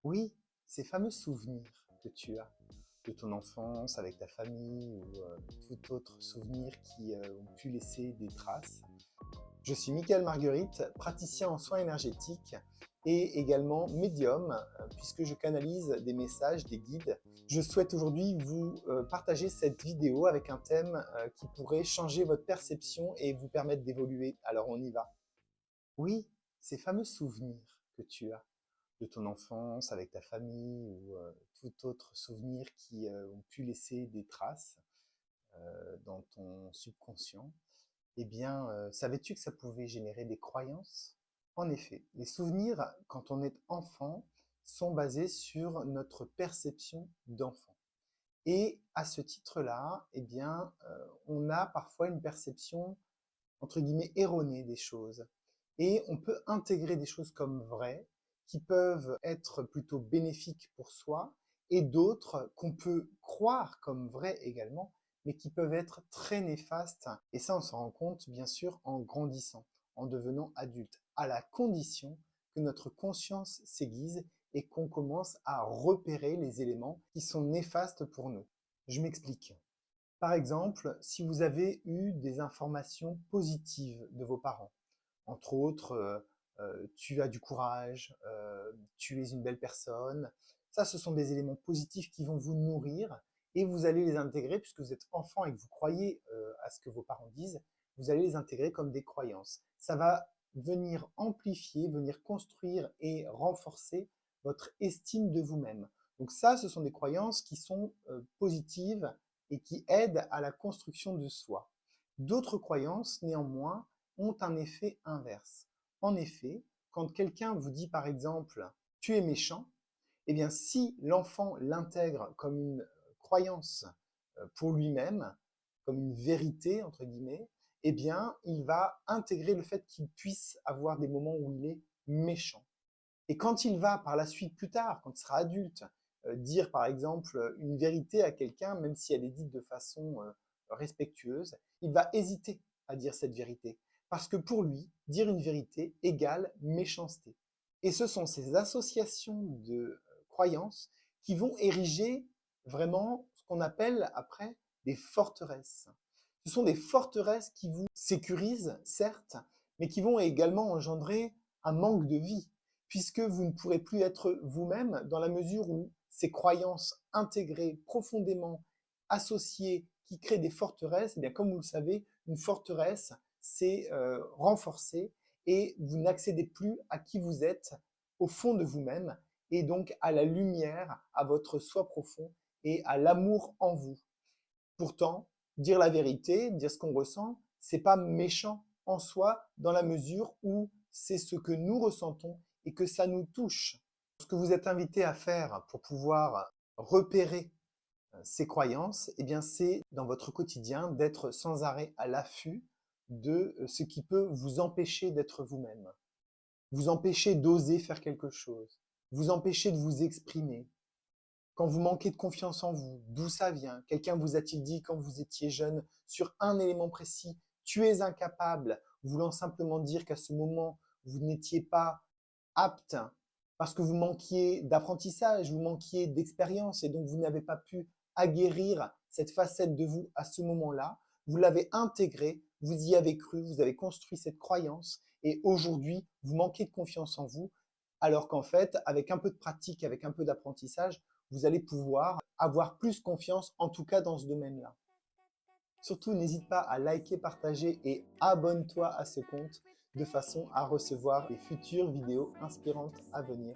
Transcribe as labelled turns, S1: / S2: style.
S1: Oui, ces fameux souvenirs que tu as de ton enfance avec ta famille ou tout autre souvenir qui ont pu laisser des traces. Je suis Mickaël Marguerite, praticien en soins énergétiques et également médium, puisque je canalise des messages, des guides. Je souhaite aujourd'hui vous partager cette vidéo avec un thème qui pourrait changer votre perception et vous permettre d'évoluer. Alors on y va. Oui, ces fameux souvenirs que tu as de ton enfance avec ta famille ou tout autre souvenir qui ont pu laisser des traces dans ton subconscient, eh bien, savais-tu que ça pouvait générer des croyances? En effet, les souvenirs, quand on est enfant, sont basés sur notre perception d'enfant. Et à ce titre-là, eh bien, on a parfois une perception, entre guillemets, erronée des choses. Et on peut intégrer des choses comme vraies, qui peuvent être plutôt bénéfiques pour soi, et d'autres qu'on peut croire comme vraies également, mais qui peuvent être très néfastes. Et ça, on s'en rend compte, bien sûr, en grandissant, en devenant adulte, à la condition que notre conscience s'aiguise et qu'on commence à repérer les éléments qui sont néfastes pour nous. Je m'explique. Par exemple, si vous avez eu des informations positives de vos parents, entre autres, tu as du courage, tu es une belle personne. Ça, ce sont des éléments positifs qui vont vous nourrir et vous allez les intégrer, puisque vous êtes enfant et que vous croyez à ce que vos parents disent, vous allez les intégrer comme des croyances. Ça va venir amplifier, venir construire et renforcer votre estime de vous-même. Donc ça, ce sont des croyances qui sont positives et qui aident à la construction de soi. D'autres croyances, néanmoins, ont un effet inverse. En effet, quand quelqu'un vous dit par exemple « tu es méchant », eh bien si l'enfant l'intègre comme une croyance pour lui-même, comme une vérité entre guillemets, eh bien il va intégrer le fait qu'il puisse avoir des moments où il est méchant. Et quand il va par la suite plus tard, quand il sera adulte, dire par exemple une vérité à quelqu'un, même si elle est dite de façon respectueuse, il va hésiter à dire cette vérité. Parce que pour lui, dire une vérité égale méchanceté. Et ce sont ces associations de croyances qui vont ériger vraiment ce qu'on appelle après des forteresses. Ce sont des forteresses qui vous sécurisent, certes, mais qui vont également engendrer un manque de vie, puisque vous ne pourrez plus être vous-même dans la mesure où ces croyances intégrées, profondément associées, qui créent des forteresses, eh bien, comme vous le savez, une forteresse, c'est renforcé et vous n'accédez plus à qui vous êtes au fond de vous-même et donc à la lumière, à votre soi profond et à l'amour en vous. Pourtant, dire la vérité, dire ce qu'on ressent, c'est pas méchant en soi dans la mesure où c'est ce que nous ressentons et que ça nous touche. Ce que vous êtes invité à faire pour pouvoir repérer ces croyances, eh bien c'est dans votre quotidien d'être sans arrêt à l'affût de ce qui peut vous empêcher d'être vous-même, vous empêcher d'oser faire quelque chose, vous empêcher de vous exprimer. Quand vous manquez de confiance en vous, d'où ça vient? Quelqu'un vous a-t-il dit quand vous étiez jeune sur un élément précis, tu es incapable, voulant simplement dire qu'à ce moment, vous n'étiez pas apte parce que vous manquiez d'apprentissage, vous manquiez d'expérience et donc vous n'avez pas pu aguerrir cette facette de vous à ce moment-là. Vous l'avez intégrée, vous y avez cru, vous avez construit cette croyance et aujourd'hui, vous manquez de confiance en vous alors qu'en fait, avec un peu de pratique, avec un peu d'apprentissage, vous allez pouvoir avoir plus confiance, en tout cas dans ce domaine-là. Surtout, n'hésite pas à liker, partager et abonne-toi à ce compte de façon à recevoir les futures vidéos inspirantes à venir.